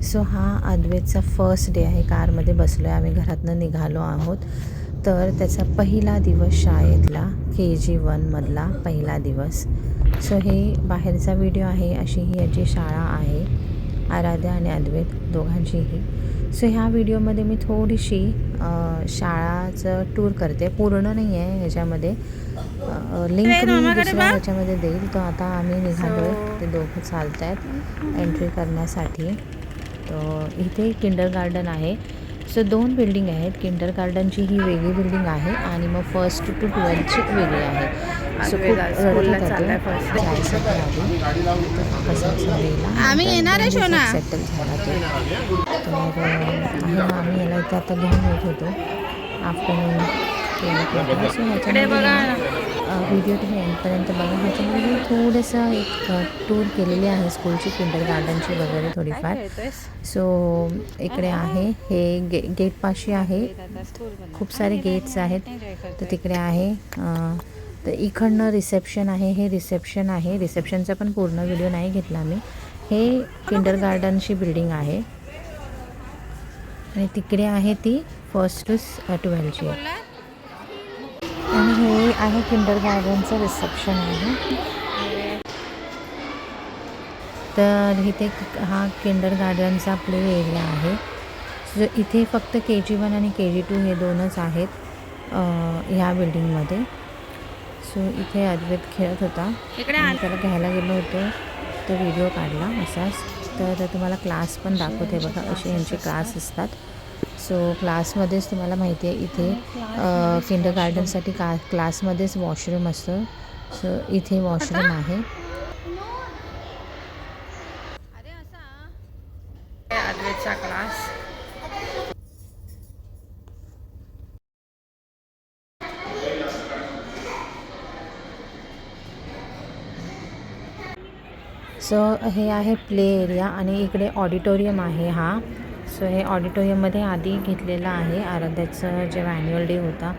So हा अद्वैतचा first day आहे. कारमध्ये बसलो आहे आम्ही, घरातनं निघालो आहोत. तर त्याचा पहिला दिवस शाळेतला KG1मधला पहिला दिवस. सो हे बाहेरचा व्हिडिओ आहे. अशी ही याची शाळा आहे, आराध्या आणि अद्वैत दोघांचीही. सो ह्या व्हिडिओमध्ये मी थोडीशी शाळाचं टूर करते, पूर्ण नाही आहे ह्याच्यामध्ये. लिंक मी दुसऱ्या ह्याच्यामध्ये देईल. तर आता आम्ही निघालो आहे, ते दोघं चालत आहेत एंट्री करण्यासाठी. तर इथे किंडर गार्डन आहे. सो 2 बिल्डिंग आहेत. किंडर गार्डनची ही वेगळी बिल्डिंग आहे आणि मग 1st to 12ची वेगळी आहे. सो खूप रडत होता तो जायसाठी आम्ही येणार आहे शोना सेटल झाला तो. तर आम्ही याला इथे आता घेऊन येत होतो आफ्टरनून. सो ह्याच्यामध्ये व्हिडिओ तुम्ही एंडपर्यंत बघा. ह्याच्यामध्ये मी थोडंसं एक टूर केलेली आहे स्कूलची, किंडर गार्डनची वगैरे थोडीफार. सो इकडे आहे हे गेटपाशी आहे, खूप सारे गेट्स आहेत. तर तिकडे आहे. तर इकडनं रिसेप्शन आहे. हे रिसेप्शन आहे. रिसेप्शनचा पण पूर्ण व्हिडिओ नाही घेतला मी. हे किंडर गार्डनची बिल्डिंग आहे आणि तिकडे आहे ती 1st to 12ची. आणि हे आहे किंडर गार्डनचं रिसेप्शन आहे. तर इथे हा किंडर गार्डनचा प्ले एरिया आहे. इथे फक्त KG1 आणि KG2 हे दोनच आहेत ह्या बिल्डिंगमध्ये. सो इथे अद्वैत खेळत होता आणि त्याला घ्यायला गेलो होतो, तो व्हिडिओ काढला असाच. तर तुम्हाला क्लास पण दाखवते बघा, असे यांचे क्लास असतात. सो क्लासमध्येच तुम्हाला माहिती आहे इथे किंडर गार्डनसाठी क्लासमध्येच वॉशरूम असतं. सो इथे वॉशरूम आहे. अद्वैतचा क्लास. सो हे आहे प्ले एरिया आणि इकडे ऑडिटोरियम आहे हा. सो हे ऑडिटोरियममध्ये आधी घेतलेला आहे आराध्याचं जेव्हा ॲन्युअल डे होता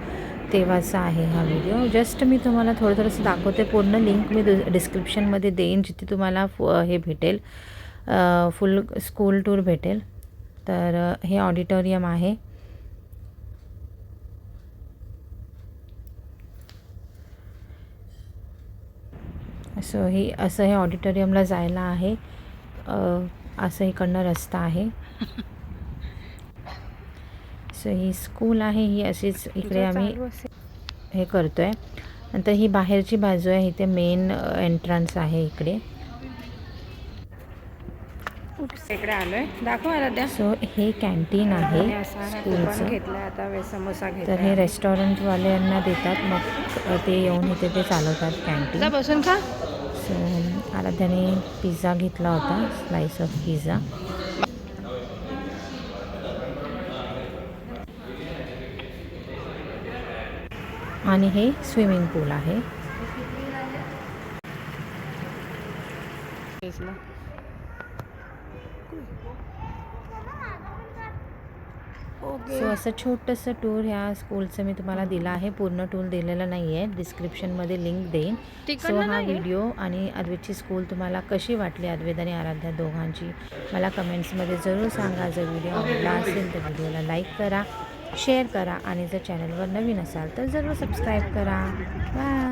तेव्हाचा आहे हा व्हिडिओ. जस्ट मी तुम्हाला थोडंसं दाखवते. पूर्ण लिंक मी डिस्क्रिप्शनमध्ये देईन, जिथे तुम्हाला हे भेटेल, फुल स्कूल टूर भेटेल. तर हे ऑडिटोरियम आहे. सो ही असं हे ऑडिटोरियमला जायला आहे. असं इकडनं रस्ता आहे. सो ही स्कूल आहे. ही अशीच इकडे आम्ही हे करतो आहे. नंतर ही बाहेरची बाजू आहे, इथे मेन एंट्रन्स आहे इकडे. इकडे आलोय, दाखव आराध्या. सो हे कॅन्टीन आहे स्कूलचं. तर हे रेस्टॉरंटवाल्यांना देतात, मग ते येऊन इथे ते चालवतात कॅन्टीन. बसून खा. सो आराध्याने पिझ्झा घेतला होता, स्लाइस ऑफ पिझ्झा. आणि हे स्विमिंग पूल आहे. सो असं छोटंसं टूर ह्या स्कूलचं मी तुम्हाला दिलं आहे. पूर्ण टूर दिलेला नाही आहे, डिस्क्रिप्शनमध्ये लिंक देईन. सो हा व्हिडिओ आणि अद्वैतची स्कूल तुम्हाला कशी वाटली, अद्वैत आणि आराध्या दोघांची, मला कमेंट्समध्ये जरूर सांगा. जर व्हिडिओ आवडला असेल तर व्हिडिओला लाईक करा, शेअर करा आणि जर चॅनलवर नवीन असाल तर जरूर सबस्क्राईब करा. बाय.